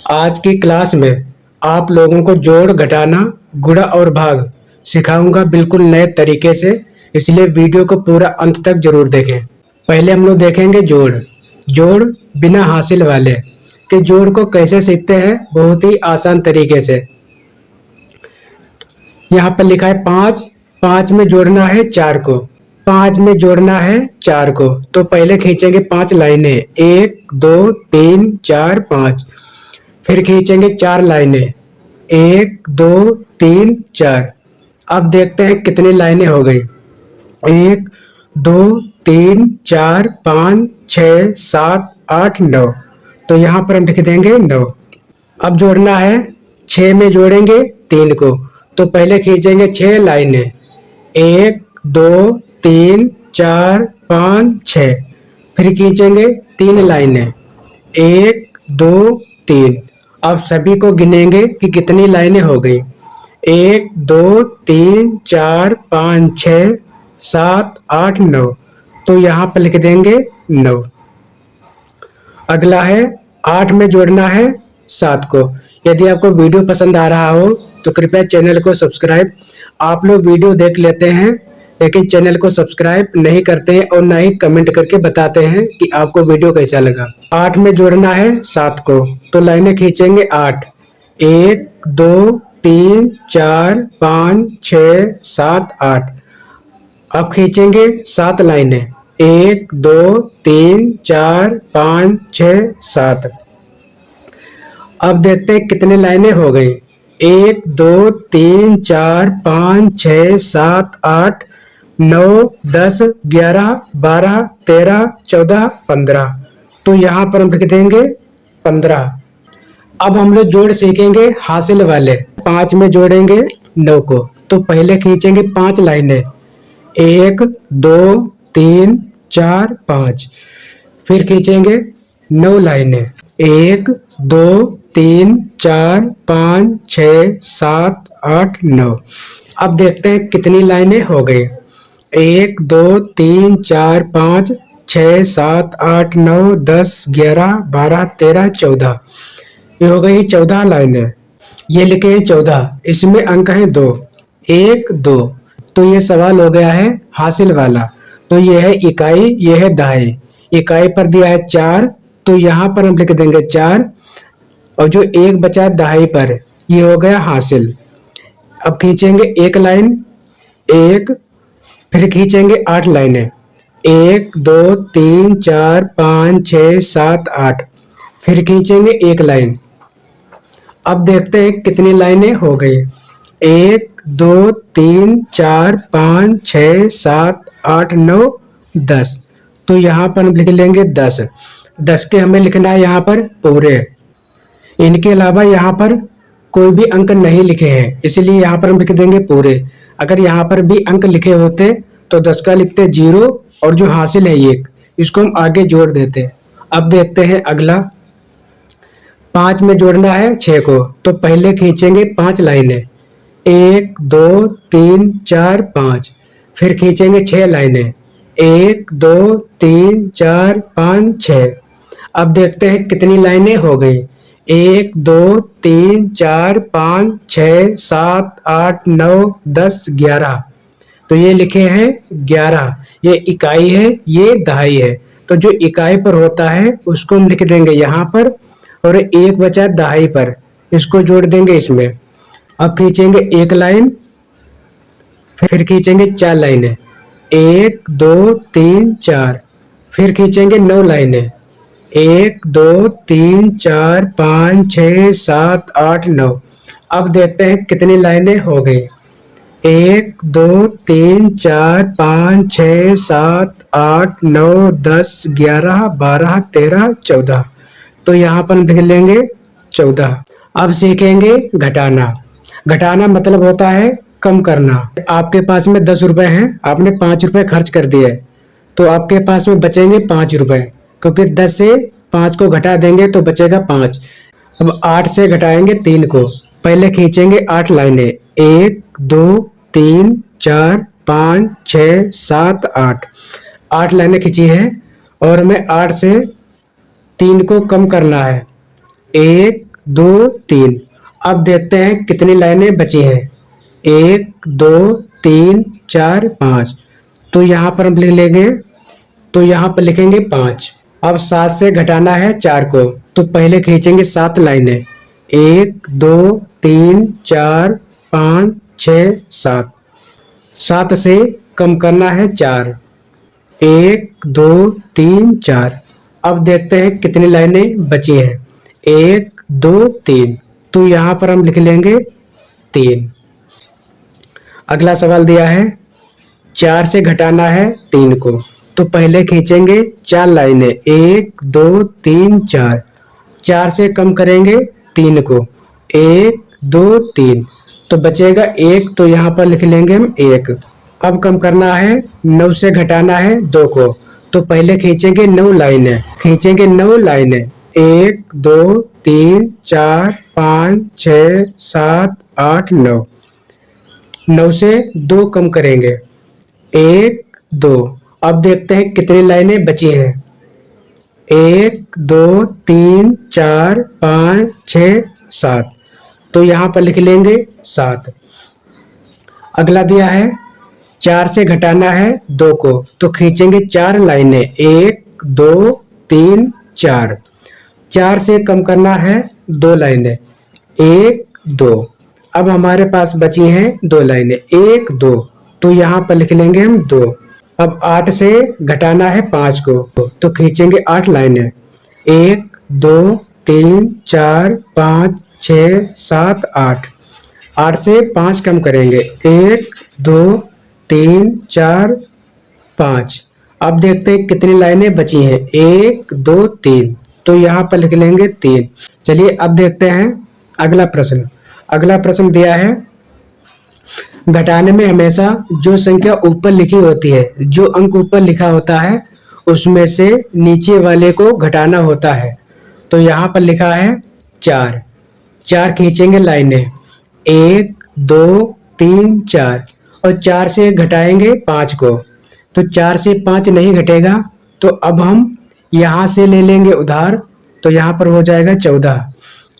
आज की क्लास में आप लोगों को जोड़ घटाना गुणा और भाग सिखाऊंगा बिल्कुल नए तरीके से। इसलिए वीडियो को पूरा अंत तक जरूर देखें। पहले हम लोग देखेंगे जोड़। जोड़ बिना हासिल वाले के जोड़ को कैसे सीखते हैं, बहुत ही आसान तरीके से। यहाँ पर लिखा है 5, 5 में जोड़ना है 4 को, 5 में जोड़ना है 4 को। तो पहले खींचेंगे 5 लाइनें, 1 2 3 4 5। फिर खींचेंगे 4 लाइनें, 1 2 3 4। अब देखते हैं कितनी लाइनें हो गई। 1 2 3 4 5 6 7 8 9। तो यहाँ पर हम लिख देंगे 9। अब जोड़ना है, 6 में जोड़ेंगे 3 को। तो पहले खींचेंगे 6 लाइनें, 1 2 3 4 5 6। फिर खींचेंगे 3 लाइनें, 1 2 3। अब सभी को गिनेंगे कि कितनी लाइनें हो गई। 1 2 3 4 5 6 7 8 9। तो यहाँ पर लिख देंगे 9। अगला है 8 में जोड़ना है 7 को। यदि आपको वीडियो पसंद आ रहा हो तो कृपया चैनल को सब्सक्राइब। आप लोग वीडियो देख लेते हैं लेकिन चैनल को सब्सक्राइब नहीं करते हैं और ना ही कमेंट करके बताते हैं कि आपको वीडियो कैसा लगा। 8 में जोड़ना है 7 को। तो लाइनें खींचेंगे 8, 1 2 3 4 5 6 7 8। अब खींचेंगे 7 लाइनें, 1 2 3 4 5 6 7। अब देखते हैं कितनी लाइनें हो गई। 1 2 3 4 5 6 7 8 9 10 11 12 13 14 15। तो यहाँ पर हम लिख देंगे 15। अब हम लोग जोड़ सीखेंगे हासिल वाले। 5 में जोड़ेंगे 9 को। तो पहले खींचेंगे 5 लाइनें, 1 2 3 4 5। फिर खींचेंगे 9 लाइनें, 1 2 3 4 5 6 7 8 9। अब देखते हैं कितनी लाइनें हो गई। 1 2 3 4 5 6 7 8 9 10 11 12 13 14। ये हो गई 14 लाइनें। ये लिखे हैं 14, इसमें अंक है 2, 1 2। तो ये सवाल हो गया है हासिल वाला। तो ये है इकाई, ये है दहाई। इकाई पर दिया है 4, तो यहाँ पर हम लिख देंगे 4। और जो 1 बचा दहाई पर, ये हो गया हासिल। अब खींचेंगे 1 लाइन, 1। फिर खींचेंगे 8 लाइनें, 1 2 3 4 5 6 7 8। फिर खींचेंगे 1 लाइन। अब देखते हैं कितनी लाइनें हो गई। 1 2 3 4 5 6 7 8 9 10। तो यहाँ पर हम लिख लेंगे 10। 10 के हमें लिखना है यहाँ पर पूरे। इनके अलावा यहाँ पर कोई भी अंक नहीं लिखे हैं, इसलिए यहाँ पर हम लिख देंगे पूरे। अगर यहाँ पर भी अंक लिखे होते तो 10 का लिखते 0 और जो हासिल है 1, इसको हम आगे जोड़ देते। अब देखते हैं अगला। 5 में जोड़ना है 6 को। तो पहले खींचेंगे 5 लाइनें, 1 2 3 4 5। फिर खींचेंगे 6 लाइनें, 1 2 3 4 5 6। अब देखते हैं कितनी लाइनें हो गई। 1 2 3 4 5 6 7 8 9 10 11। तो ये लिखे हैं 11। ये इकाई है, ये दहाई है। तो जो इकाई पर होता है उसको हम लिख देंगे यहाँ पर, और 1 बचा दहाई पर, इसको जोड़ देंगे इसमें। अब खींचेंगे 1 लाइन, फिर खींचेंगे 4 लाइनें, 1 2 3 4। फिर खींचेंगे 9 लाइनें, 1 2 3 4 5 6 7 8 9। अब देखते हैं कितनी लाइनें हो गई। 1 2 3 4 5 6 7 8 9 10 11 12 13 14। तो यहाँ पर लिख लेंगे 14। अब सीखेंगे घटाना। घटाना मतलब होता है कम करना। आपके पास में 10 रुपए हैं, आपने 5 रुपए खर्च कर दिए, तो आपके पास में बचेंगे 5 रुपए, क्योंकि 10 से 5 को घटा देंगे तो बचेगा 5। अब 8 से घटाएंगे 3 को। पहले खींचेंगे 8 लाइनें, 1 2 3 4 5 6 7 8। 8 लाइनें खींची है और हमें 8 से 3 को कम करना है। 1 2 3। अब देखते हैं कितनी लाइनें बची हैं। 1 2 3 4 5। तो यहाँ पर हम लिख लेंगे, तो यहाँ पर लिखेंगे 5। अब 7 से घटाना है 4 को, तो पहले खींचेंगे 7 लाइनें। 1 2 3 4 5 6 7। 7 से कम करना है 4। 1 2 3 4। अब देखते हैं कितनी लाइनें बची हैं। 1 2 3। तो यहाँ पर हम लिख लेंगे 3। अगला सवाल दिया है 4 से घटाना है 3 को, तो पहले खींचेंगे 4 लाइनें। 1 2 3 4। 4 से कम करेंगे 3 को। 1 2 3। तो बचेगा 1, तो यहाँ पर लिख लेंगे हम 1। अब कम करना है 9 से घटाना है 2 को, तो पहले खींचेंगे 9 लाइनें। खींचेंगे 9 लाइनें। 1 2 3 4 5 6 7 8 9। 9 से 2 कम करेंगे। 1 2। अब देखते हैं कितनी लाइनें बची हैं। 1 2 3 4 5 6 7। तो यहाँ पर लिख लेंगे 7। अगला दिया है 4 से घटाना है 2 को, तो खींचेंगे 4 लाइनें। 1 2 3 4। 4 से कम करना है 2 लाइनें। 1 2। अब हमारे पास बची हैं 2 लाइनें। 1 2। तो यहाँ पर लिख लेंगे हम 2। अब 8 से घटाना है 5 को, तो खींचेंगे 8 लाइनें। 1 2 3 4 5 6 7 8। 8 से 5 कम करेंगे। 1 2 3 4 5। अब देखते हैं कितनी लाइनें बची हैं। 1 2 3। तो यहाँ पर लिख लेंगे 3। चलिए अब देखते हैं अगला प्रश्न। अगला प्रश्न दिया है घटाने में हमेशा जो संख्या ऊपर लिखी होती है, जो अंक ऊपर लिखा होता है, उसमें से नीचे वाले को घटाना होता है। तो यहाँ पर लिखा है 4। 4 खींचेंगे लाइनें। 1 2 3 4। और 4 से घटाएंगे 5 को, तो 4 से 5 नहीं घटेगा, तो अब हम यहाँ से ले लेंगे उधार, तो यहाँ पर हो जाएगा 14।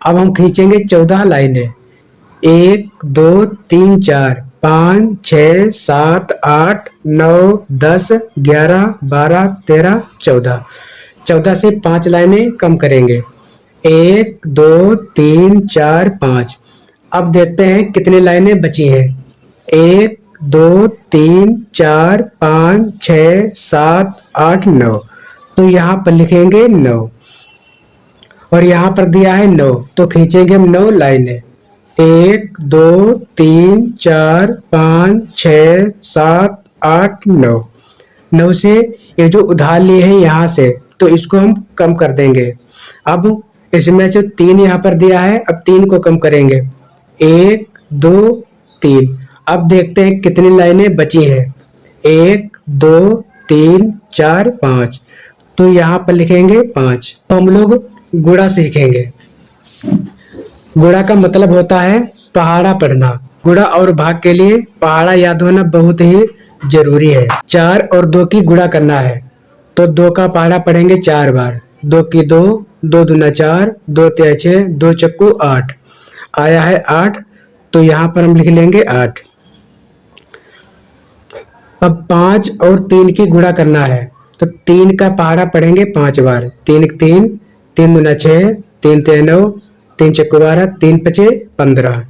अब हम खींचेंगे 14 लाइनें। 1 2 3 4 5 6 7 8 9 10 11 12 13 14। 14 से 5 लाइनें कम करेंगे। 1 2 3 4 5। अब देखते हैं कितनी लाइनें बची हैं। 1 2 3 4 5 6 7 8 9। तो यहाँ पर लिखेंगे 9। और यहाँ पर दिया है 9, तो खींचेंगे हम 9 लाइनें। 1 2 3 4 5 6 7 8 9। 9 से ये जो उधार लिए हैं यहाँ से, तो इसको हम कम कर देंगे। अब इसमें जो 3 यहाँ पर दिया है, अब 3 को कम करेंगे। 1 2 3। अब देखते हैं कितनी लाइनें बची हैं। 1 2 3 4 5। तो यहाँ पर लिखेंगे 5। तो हम लोग गुणा सीखेंगे। गुणा का मतलब होता है पहाड़ा पढ़ना। गुणा और भाग के लिए पहाड़ा याद होना बहुत ही जरूरी है। 4 और 2 की गुणा करना है, तो 2 का पहाड़ा पढ़ेंगे 4 बार। 2 की 2, 2 दूना 4, 2 तिया 6, 2 चक्कू 8। आया है 8, तो यहाँ पर हम लिख लेंगे 8। अब 5 और 3 की गुणा करना है, तो 3 का पहाड़ा पढ़ेंगे 5 बार। 3 3, 3 दूना 6, 3 तिया 9, 3 चक्कू 12, 3 पचे 15।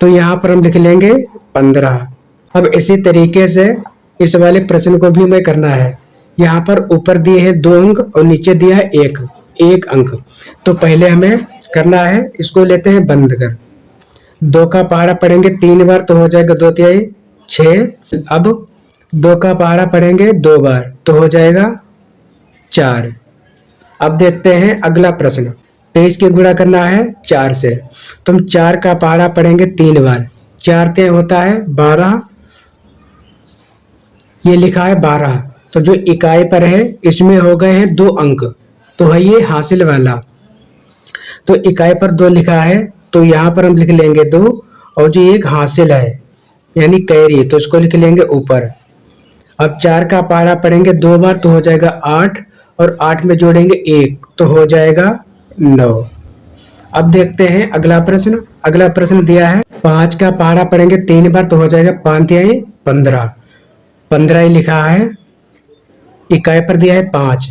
तो यहाँ पर हम लिख लेंगे 15। अब इसी तरीके से इस वाले प्रश्न को भी हमें करना है। यहाँ पर ऊपर दिए हैं 2 अंक और नीचे दिया है 1 अंक। तो पहले हमें करना है, इसको लेते हैं बंद कर। 2 का पहाड़ा पढ़ेंगे 3 बार, तो हो जाएगा 2 तिहाई 6। अब 2 का पहाड़ा पढ़ेंगे 2 बार, तो हो जाएगा 4। अब देखते हैं अगला प्रश्न। 23 की गुणा करना है 4 से, तो हम 4 का पहाड़ा पढ़ेंगे 3 बार। 4 तिहाई होता है 12। ये लिखा है 12, तो जो इकाई पर है इसमें हो गए हैं 2 अंक, तो है ये हासिल वाला। तो इकाई पर 2 लिखा है, तो यहाँ पर हम लिख लेंगे 2। और जो एक हासिल है यानी कैरी, तो इसको लिख लेंगे ऊपर। अब 4 का पहाड़ा पढ़ेंगे 2 बार, तो हो जाएगा 8। और 8 में जोड़ेंगे 1, तो हो जाएगा 9। अब देखते हैं अगला प्रश्न। अगला प्रश्न दिया है 5 का पहाड़ा पढ़ेंगे 3 बार तो हो जाएगा 5 तिहाई 15। 15 ही लिखा है, इकाई पर दिया है 5,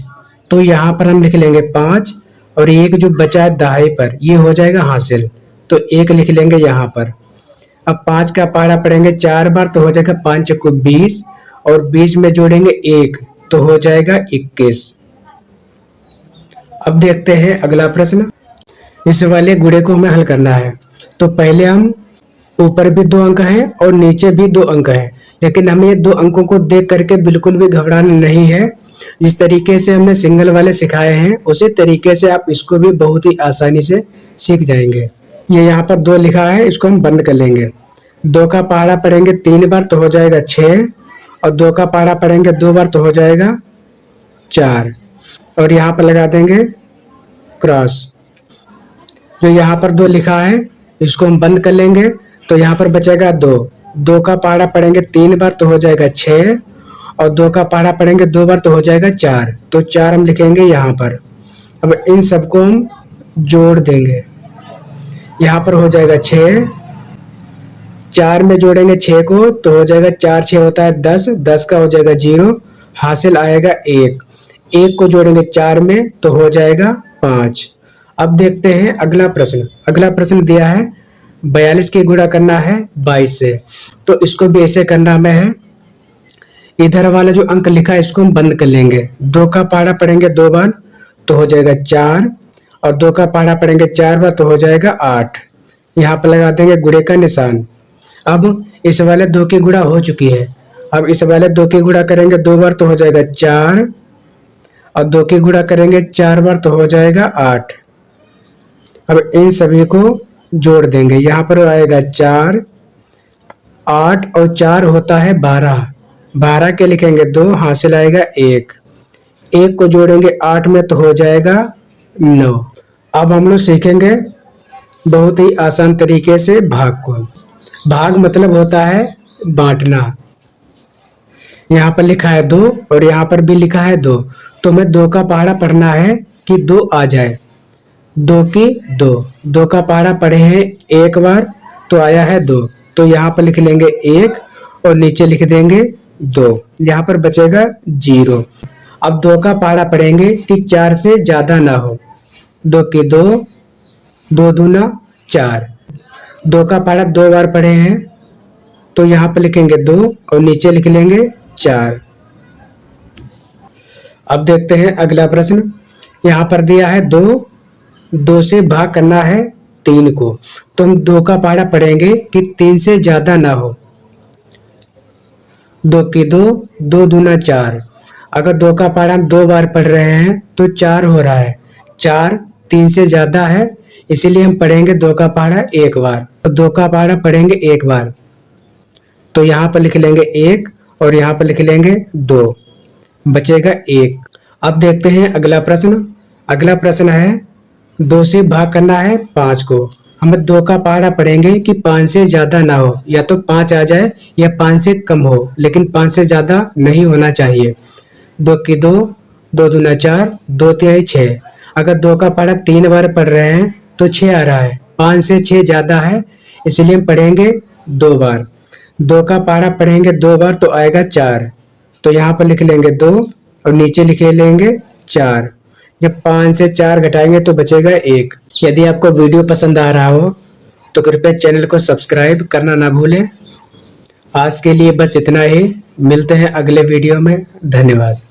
तो यहाँ पर हम लिख लेंगे 5 और एक जो बचा है दहाई पर ये हो जाएगा हासिल, तो 1 लिख लेंगे यहाँ पर। अब 5 का पहाड़ा पढ़ेंगे 4 बार तो हो जाएगा 5 चौको 20 और 20 में जोड़ेंगे 1 तो हो जाएगा 21। अब देखते हैं अगला प्रश्न। इस वाले गुणे को हमें हल करना है, तो पहले हम ऊपर भी 2 अंक हैं और नीचे भी 2 अंक हैं, लेकिन हमें ये 2 अंकों को देख करके बिल्कुल भी घबराना नहीं है। जिस तरीके से हमने सिंगल वाले सिखाए हैं उसी तरीके से आप इसको भी बहुत ही आसानी से सीख जाएंगे। ये यहाँ पर 2 लिखा है, इसको हम बंद कर लेंगे। 2 का पहाड़ा पढ़ेंगे 3 बार तो हो जाएगा 6 और 2 का पहाड़ा पढ़ेंगे 2 बार तो हो जाएगा 4 और यहाँ पर लगा देंगे क्रॉस। जो यहाँ पर 2 लिखा है इसको हम बंद कर लेंगे, तो यहाँ पर बचेगा 2। 2 का पहाड़ा पढ़ेंगे 3 बार तो हो जाएगा 6 और 2 का पहाड़ा पढ़ेंगे 2 बार तो हो जाएगा 4, तो 4 हम लिखेंगे यहाँ पर। अब इन सबको हम जोड़ देंगे, यहाँ पर हो जाएगा 6, 4 में जोड़ेंगे 6 को तो हो जाएगा 4 6 होता है 10, 10 का हो जाएगा 0, हासिल आएगा 1, 1 को जोड़ेंगे 4 में तो हो जाएगा 5। अब देखते हैं अगला प्रश्न। अगला प्रश्न दिया है 42 की गुणा करना है 22 से, तो इसको भी ऐसे करना में है। इधर वाला जो अंक लिखा है इसको हम बंद कर लेंगे। 2 का पहाड़ा पढ़ेंगे 2 बार तो हो जाएगा 4 और 2 का पहाड़ा पढ़ेंगे 4 बार तो हो जाएगा 8। यहाँ पर लगा देंगे गुणे का निशान। अब इस वाले 2 की गुणा हो चुकी है, अब इस वाले 2 की गुणा करेंगे 2 बार तो हो जाएगा 4 और 2 की गुणा करेंगे 4 बार तो हो जाएगा 8। अब इन सभी को जोड़ देंगे, यहाँ पर आएगा 4, 8 और 4 होता है 12, 12 के लिखेंगे 2, हासिल आएगा 1, 1 को जोड़ेंगे 8 में तो हो जाएगा 9। अब हम लोग सीखेंगे बहुत ही आसान तरीके से भाग को। भाग मतलब होता है बांटना। यहाँ पर लिखा है 2 और यहाँ पर भी लिखा है 2, तो हमें 2 का पहाड़ा पढ़ना है कि 2 आ जाए। 2 की 2, 2 का पहाड़ा पढ़े हैं 1 बार तो आया है 2, तो यहाँ पर लिख लेंगे 1 और नीचे लिख देंगे 2, यहाँ पर बचेगा 0। अब 2 का पहाड़ा पढ़ेंगे कि 4 से ज्यादा ना हो। 2 की 2, 2 दूना 4, 2 का पहाड़ा 2 बार पढ़े हैं तो यहाँ पर लिखेंगे 2 और नीचे लिख लेंगे 4। अब देखते हैं अगला प्रश्न। यहाँ पर दिया है 2 से भाग करना है 3 को, तो हम 2 का पहाड़ा पढ़ेंगे कि 3 से ज्यादा ना हो। 2 की 2, 2 दूना 4, अगर 2 का पहाड़ा हम 2 बार पढ़ रहे हैं तो 4 हो रहा है, 4 3 से ज्यादा है, इसीलिए हम पढ़ेंगे 2 का पहाड़ा 1 बार। तो 2 का पहाड़ा पढ़ेंगे 1 बार तो यहाँ पर लिख लेंगे 1 और यहाँ पर लिख लेंगे 2, बचेगा 1। अब देखते हैं अगला प्रश्न। अगला प्रश्न है 2 से भाग करना है 5 को। हम 2 का पहाड़ा पढ़ेंगे कि 5 से ज्यादा ना हो, या तो 5 आ जाए या 5 से कम हो, लेकिन 5 से ज्यादा नहीं होना चाहिए। 2 की 2, 2 दूना 4, 2 तिहाई 6, अगर 2 का पहाड़ा 3 बार पढ़ रहे हैं तो 6 आ रहा है, 5 से 6 ज्यादा है, इसलिए हम पढ़ेंगे 2 बार। 2 का पहाड़ा पढ़ेंगे 2 बार तो आएगा 4, तो यहाँ पर लिख लेंगे 2 और नीचे लिख लेंगे 4। जब 5 से 4 घटाएंगे तो बचेगा 1। यदि आपको वीडियो पसंद आ रहा हो तो कृपया चैनल को सब्सक्राइब करना ना भूलें। आज के लिए बस इतना ही, मिलते हैं अगले वीडियो में। धन्यवाद।